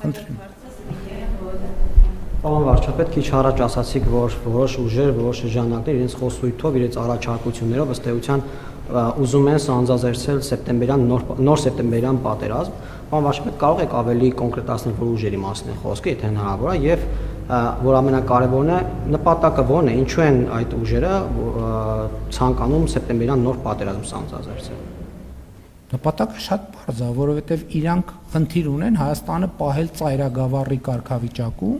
Խնդրեմ։ Պարոն վարչապետ, քիչ առաջ ասացիք, որ որոշ ուժեր, որոշ շրջանակներ իրենց խոսույթով, իրենց առաջարկություններով ըստ էության ուզում են սանձազերծել սեպտեմբերյան նոր սեպտեմբերյան պատերազմ։ Պարոն վարչապետ, կարող եք ավելի կոնկրետացնել, որ ուժերի մասին է խոսքը, եթե հնարավոր է, եւ որ ամենակարևորն է, նպատակը ո՞րն է, ինչու են այդ ուժերը ցանկանում սեպտեմբերյան նոր պատերազմ սանձազերծել։ Նպատակը շատ պարզ է, որովհետև իրանք խնդիր ունեն Հայաստանը պահել ծայրագավառի կարգավիճակում,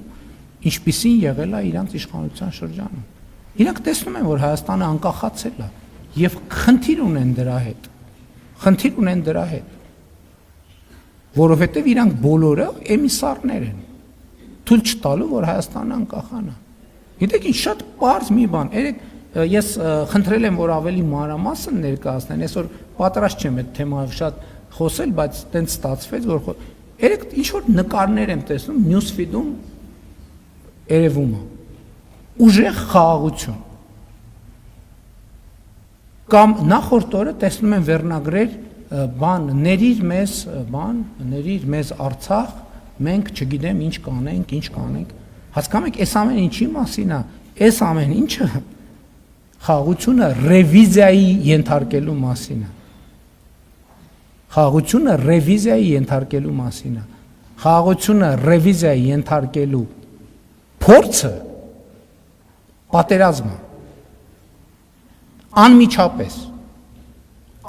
ինչպիսին եղել է իրանք իշխանության շրջանում։ Իրանք տեսնում են, որ Հայաստանը անկախացել է եւ խնդիր ունեն դրա հետ, որովհետև իրանք բոլորը էմիսարներ են, թույլ չտալու, որ Հայաստանը անկախանա։ Գիտեք, ինչ շատ պարզ մի բան, ես խնդրել եմ, որ ավելի մանրամասն ներկայացնեն, այսօր պատրաստ չեմ այդ թեմայով շատ խոսել, բայց տենց ստացվեց, որ երեք ինչ որ նկարներ եմ տեսնում նյուսֆիդում երևում է ուժեղ խաղաղություն կամ նախորդ օրը տեսնում եմ վերնագրեր ներիր մեզ Արցախ, մենք չգիտեմ ինչ կանենք, հասկանում եք, այս ամեն ինչի մասին է, այս ամեն ինչը խաղաղությունը ռևիզիայի ենթարկելու մասին է։ Խաղաղությունը ռևիզիայի ենթարկելու փորձը պատերազմը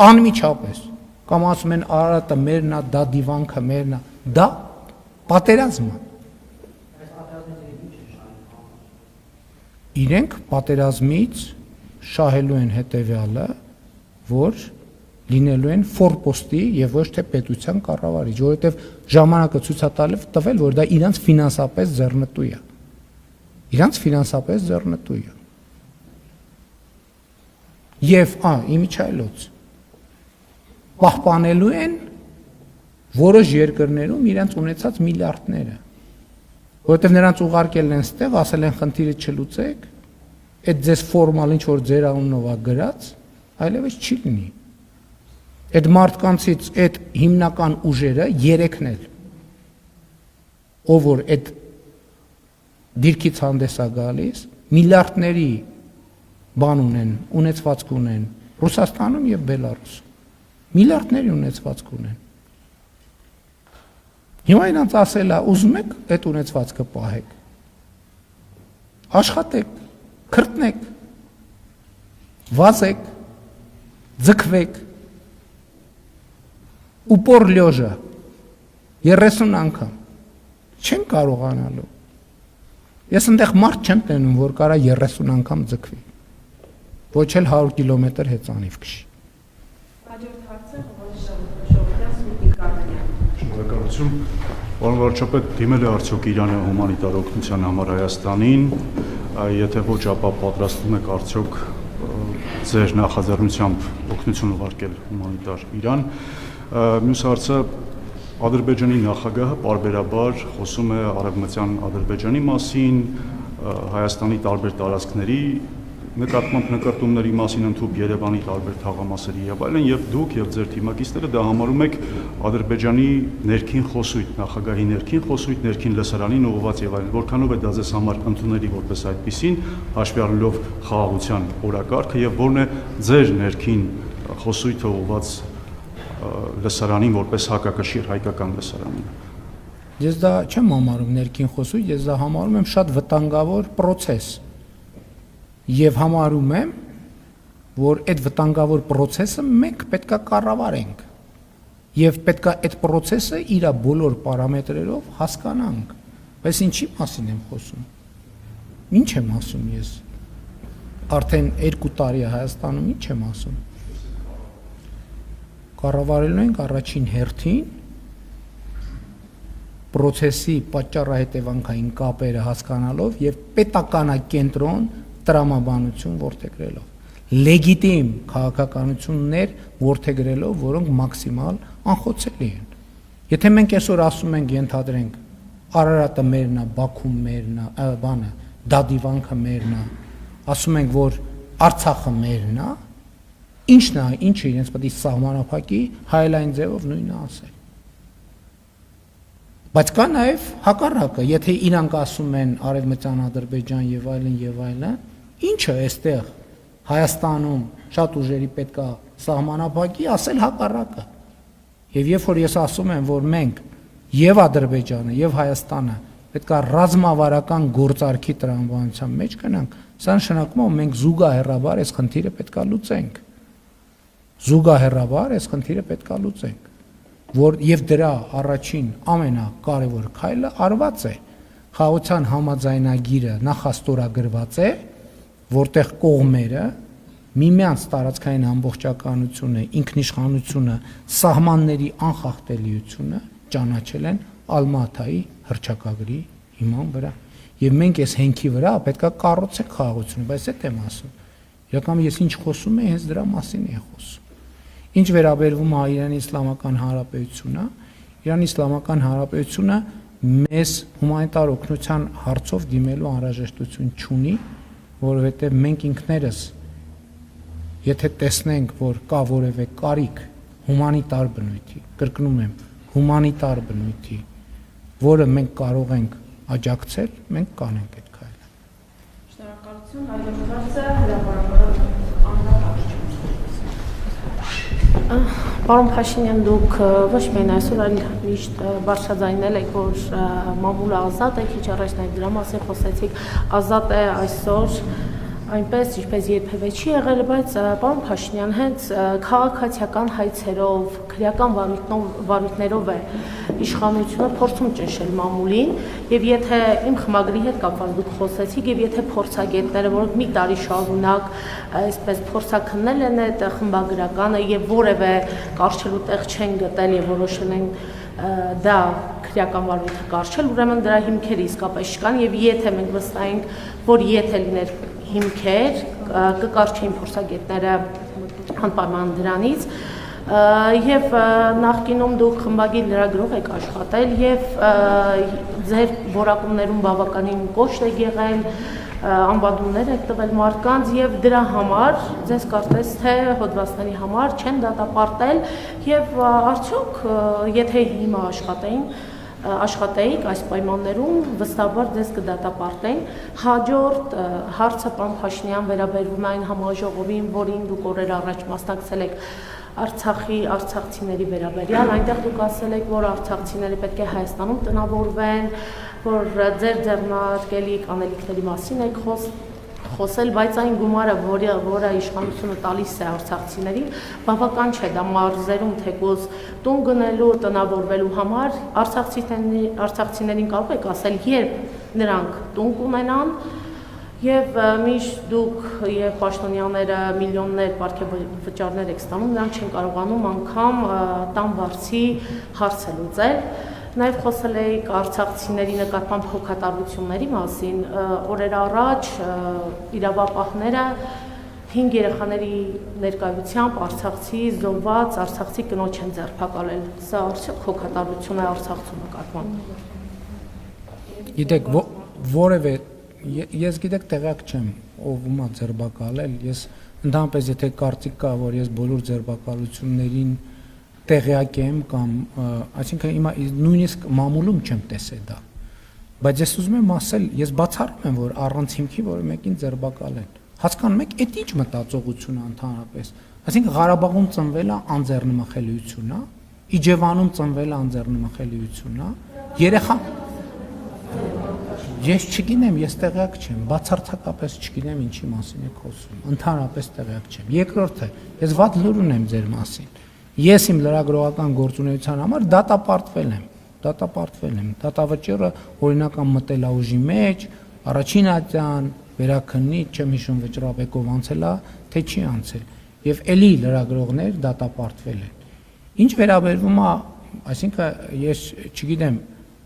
անմիջապես կամ ասում են Արարատը մերն է, դա դիվանքը մերն է, դա պատերազմը։ Իրենք պատերազմից շահելու են հետևյալը, որ լինելու են ֆորպոստի եւ ոչ թե պետության կառավարիչ, որովհետեւ ժամանակը ցույց է տվել, որ դա իրանց ֆինանսապես ձեռնտու է։ Եվ իմիջայլոց պահպանելու են որոշ երկրներում իրենց ունեցած միլիարդները, որովհետեւ նրանց ուղարկել են ստեղ, ասել են խնդիրը չլուծեք, այդ ձեզ ֆորմալ ինչ որ ձեր անունով է գրած, այլևս չի լինի։ Այդ մարդկանցից այդ հիմնական ուժերը երեքն էլ, ով որ այդ դիրքից հանդես է գալիս, միլիարդների բան ունեցվածք ունեն Ռուսաստանում եւ Բելարուսում։ Միլիարդների ունեցվածք ունեն։ Հիմա իրանց ասել է, ուզում եք այդ ունեցվածքը պահեք։ Աշխատեք, քրտնեք, վազեք, ձգվեք, ուպոր լյոժա 30 անգամ չեն կարողանալու։ Ես այնտեղ մարդ չեմ տենում, որ կարա 30 անգամ ձգվի, ոչ էլ 100 կիլոմետր հեծանիվ քշի։ Հաջորդ հարցը Շովհետյան Սպուտնիկ Արմենիան։ Շնորհակալություն։ Պարոն վարչապետ, դիմել է արդյոք Իրանը հումանիտար օգնության համար Հայաստանին, եթե ոչ, ապա պատրաստվում եք արդյոք ձեր նախաձեռնությամբ օգնություն ուղարկել հումանիտար Իրան։ Մյուս հարցը Ադրբեջանի նախագահը պարբերաբար խոսում է Արևմտյան Ադրբեջանի մասին, Հայաստանի տարբեր տարածքների նկատմամբ նկարտումների մասին ընդհանուր Երևանի տարբեր թաղամասերի եւ այլն, եւ դուք եւ ձեր թիմակիցները դա համարում եք Ադրբեջանի ներքին խոսույթ, նախագահի ներքին խոսույթ, ներքին լսարանին ուղղված եւ այլն, որքանով է դա ձեզ համար ընդունելի որպես այդպիսին, հաշվի առնելով խաղաղության օրակարգը եւ որն է ձեր ներքին խոսույթը ուղղված լսարանին որպես հակակշիռ հայկական լսարանին։ Ես դա չեմ համարում ներքին խոսույթ, ես դա համարում եմ շատ վտանգավոր process։ Եվ համարում եմ, որ այդ վտանգավոր process-ը մենք պետքա կառավարենք։ Եվ պետքա այդ process-ը իր բոլոր պարամետրերով հասկանանք։ Բայց ինչի մասին եմ խոսում։ Ինչ եմ ասում ես։ Արդեն 2 տարի է Հայաստանում ինչ եմ ասում։ Կառավարելու ենք առաջին հերթին process-ի պատճառահետևանքային կապերը հասկանալով եւ պետականակենտրոն տրամաբանություն որդեգրելով, լեգիտիմ քաղաքականություններ որդեգրելով, որոնք մաքսիմալ անխոցելի են։ Եթե մենք այսօր ասում ենք, ենթադրենք, Արարատը մերն է, Բաքուն մերն է, Դադիվանքը մերն է, ասում ենք, որ Արցախը մերն է, ինչը իրենց պետք է սահմանափակի հայլայն ձևով նույնը ասել։ Բայց կա նաև հակառակը, եթե իրանք ասում են Արևմտյան Ադրբեջան եւ այլն, ինչը այստեղ Հայաստանում շատ ուժերի պետքա սահմանափակի, ասել հակառակը։ Եվ երբ որ ես ասում եմ, որ մենք եւ Ադրբեջանը եւ Հայաստանը պետքա ռազմավարական գործարքի տրամաբանության մեջ գնանք, սա նշանակում է, որ մենք զուգահեռաբար այս խնդիրը պետքա լուծենք։ Զուգահեռաբար այս խնդիրը պետքա լուծենք, որ եւ դրա առաջին ամենակարևոր քայլը արված է։ Խաղաղության համաձայնագիրը նախաստորագրված է, որտեղ կողմերը միմյանց տարածքային ամբողջականությունը, ինքնիշխանությունը, սահմանների անխախտելիությունը ճանաչել են Ալմատայի հռչակագրի հիման վրա։ Եվ մենք այս հենքի վրա պետք է կառուցենք խաղաղությունը, բայց այդ եմ ասում։ Իրականում ես ինչ խոսում եմ, հենց դրա մասին եմ խոսում։ Ինչ վերաբերվում է Իրանի Իսլամական Հանրապետությունը, Իրանի Իսլամական Հանրապետությունը մեզ հումանիտար օգնության հարցով դիմելու անհրաժեշտություն չունի, որովհետև մենք ինքներս եթե տեսնենք, որ կա որևէ կարիք հումանիտար բնույթի, կրկնում եմ, հումանիտար բնույթի, որը մենք կարող ենք աջակցել, մենք կանենք այդ քայլը։ Շնորհակալություն, այլևս հրապարակորդ Պարոն Փաշինյան, դուք ոչ միայն այսօր, այլ միշտ բարձրաձայնել եք, որ մամուլը ազատ է, քիչ առաջ նաև դրա մասին խոսեցիք, ազատ է այսօր այնպես, ինչպես երբևէ չի եղել, բայց պարոն Փաշինյան, հենց քաղաքացիական հայցերով, քրեական վարույթներով է իշխանությունը փորձում ճնշել մամուլին, եւ եթե իմ խմագրի հետ կապված դուք խոսեցիք, եւ եթե փորձագետները, որոնք մի տարի շարունակ այսպես փորձաքննել են այդ խմբագրականը եւ որևէ կարճելու տեղ չեն գտել եւ որոշել են դա քրեական վարույթը կարճել, ուրեմն դրա հիմքերը իսկապես չկան եւ եթե մենք վստահենք, որ եթե լիներ հիմքեր, կկարճեին փորձագետները անպայման դրանից եւ նախկինում դուք խմբագիր լրագրող եք աշխատել եւ ձեր որակումներում բավականին կոշտ եք եղել, անվադումներ եք տվել մարդկանց եւ դրա համար ձեզ կարծես թե հոդվածների համար չեն դատապարտել եւ արդյոք եթե հիմա աշխատեիք այս պայմաններում վստահաբար ձեզ կդատապարտեն։ Հաջորդ հարցը պարոն Փաշինյան վերաբերվում է այն համաժողովին, որին դուք օրեր առաջ մասնակցել եք արցախցիների վերաբերյալ, այնտեղ դուք ասել եք, որ արցախցիները պետք է Հայաստանում տնավորվեն, որ ձեր ձեռնարկելի անելիքների մասին եք խոսել, բայց այն գումարը, որը իշխանությունը տալիս է արցախցիներին, բավական չէ, դա մարզերում թեկուզ տուն գնելու, տնավորվելու համար, արցախցիներին կարող եք ասել, երբ նրանք տուն կունենան, եւ միշտ դուք եւ պաշտոնյաները միլիոններ պարգևվճարներ եք ստանում, նրանք չեն կարողանում անգամ տան վարձի հարցը լուծել։ Նաև խոսել էիք արցախցիների նկատմամբ հոգատարությունների մասին, օրեր առաջ իրավապահները 5 երեխաների ներկայությամբ արցախցի զոհված արցախցի կնոջ են ձերբակալել։ Սա արդյոք հոգատարություն է Արցախցու նկատմամբ։ Գիտեք, որևէ ես գիտեք տեղյակ չեմ ով ումա ձերբակալել, ես ընդհանրապես եթե կարծիք կա, որ ես բոլոր ձերբակալություններին տեղյակ եմ կամ այսինքն հիմա նույնիսկ մամուլում չեմ տեսել դա, բայց ես ուզում եմ ասել, ես բացառում եմ, որ առանց հիմքի որը մեկին ձերբակալեն, հասկանում եք, այդ ինչ մտածողություն է ընդհանրապես, այսինքն Ղարաբաղում ծնվել է անձեռնմխելիություն, Իջևանում ծնվել է անձեռնմխելիություն, երեխան Ես չգիտեմ, ես տեղյակ չեմ, բացարձակապես չգիտեմ ինչի մասին եք խոսում, ընդհանրապես տեղյակ չեմ։ Երկրորդը, ես վատ լուր ունեմ ձեր մասին։ Ես իմ լրագրողական գործունեության համար դատապարտվել եմ։ Դատավճիռը օրինական մտելաուժի մեջ, առաջին ատյան, վերաքննի, չեմ հիշում վճռապեկով անցել է, թե չի անցել։ Եվ էլի լրագրողներ դատապարտվել են։ Ինչ վերաբերվում է, այսինքն ես չգիտեմ,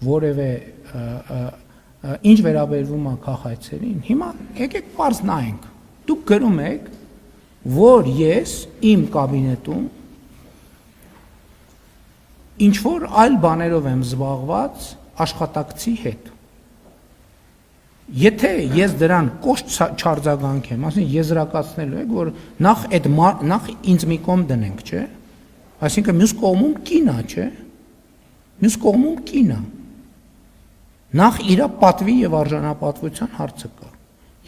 որևէ ինչ վերաբերվում է քաղաքացիներին, հիմա եկեք պարզ նայենք։ Դուք գրում եք, որ ես իմ կաբինետում ինչ որ այլ բաներով եմ զբաղված աշխատակցի հետ։ Եթե ես դրան կոշտ չարձագանքեմ, ասեն եզրակացնելու եք, որ նախ ինձ մի կողմ դնենք, չէ՞։ Այսինքն մյուս կողմում կին է, չէ՞։ Մյուս կողմում կին է։ Նախ իր պատվի եւ արժանապատվության հարցը կա։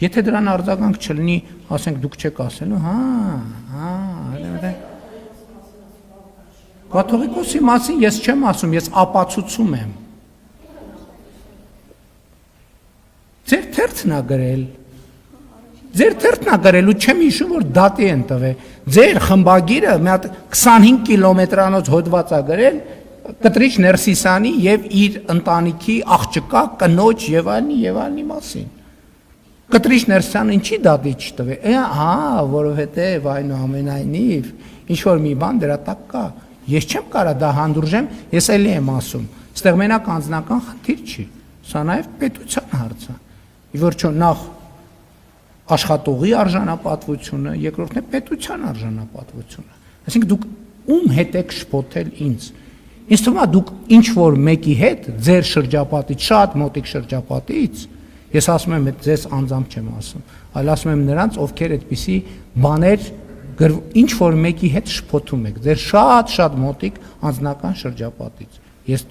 Եթե դրան արձագանք չլինի, ասենք դուք չեք ասելու, կաթողիկոսի մասին ես չեմ ասում, ես ապացուցում եմ։ Ձեր թերթն ա գրել։ Ձեր թերթն ա գրել ու չեմ հիշում, որ դատի են տվել։ Ձեր խմբագիրը մի հատ 25 կիլոմետրանոց հոդված ա գրել Կտրիչ Ներսիսյանի եւ իր ընտանիքի աղջկա կնոջ եւ այլնի մասին։ Կտրիչ Ներսիսյանը ինչի դատի չտվե։ Որովհետեւ այնուամենայնիվ ինչ որ մի բան դրա տակ կա։ Ես չեմ կարա դա հանդուրժեմ, ես էլի եմ ասում։ Այստեղ մենակ անձնական խնդիր չի։ Սա նաեւ պետության հարց է։ Ի վերջո նախ աշխատողի արժանապատվությունը, երկրորդն է պետության արժանապատվությունը։ Այսինքն դուք ում հետ եք շփոթել ինձ։ Ինձ թվում է դուք ինչ որ մեկի հետ ձեր շրջապատից, շատ մոտիկ շրջապատից, ես ասում եմ, ձեզ անձամբ չեմ ասում, այլ ասում եմ նրանց, ովքեր այդպիսի բաներ ինչ որ մեկի հետ շփոթում եք, ձեր շատ մոտիկ անձնական շրջապատից։ Ես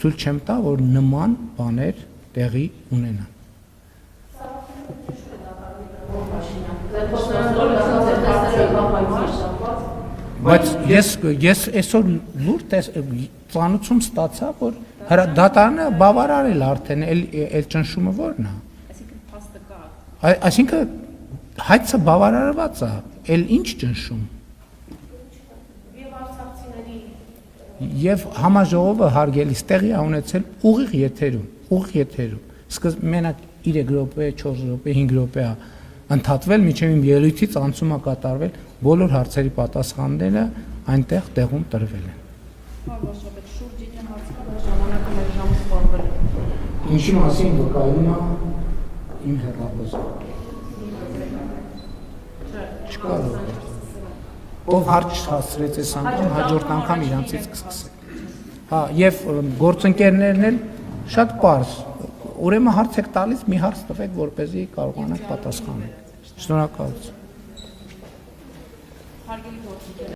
թույլ չեմ տա, որ նման բաներ տեղի ունենան։ Բայց ես այսօր լուր ծանուցում ստացա, որ դատարանը բավարարել արդեն այդ ճնշումը որն է։ Այսինքն փաստը կա։ Այսինքն հայցը բավարարված է, էլ ինչ ճնշում։ Եվ համաժողովը հարգելիս տեղի ա ունեցել ուղիղ եթերում։ Սկզբ մենակ 3 րոպե, 4 րոպե, 5 րոպե է ընդհատվել, մինչև իմ ելույթից անցում է կատարվել, բոլոր հարցերի պատասխանները այնտեղ տեղում տրվել են։ Պարոն շուրջինը հարց կա, բայց ժամանակը մեր ժամը սպառվել է։ Ինչի մասին վկայում է իմ հեռախոսը։ Չկա րոպե։ Ով հարց հասցրեց այս անգամ, հաջորդ անգամ իրանցից կսկսեք։ Եվ գործընկերներն էլ շատ պարզ, ուրեմն հարց եք տալիս, մի հարց տվեք, որպեսզի կարողանաք պատասխանել։ Շնորհակալություն։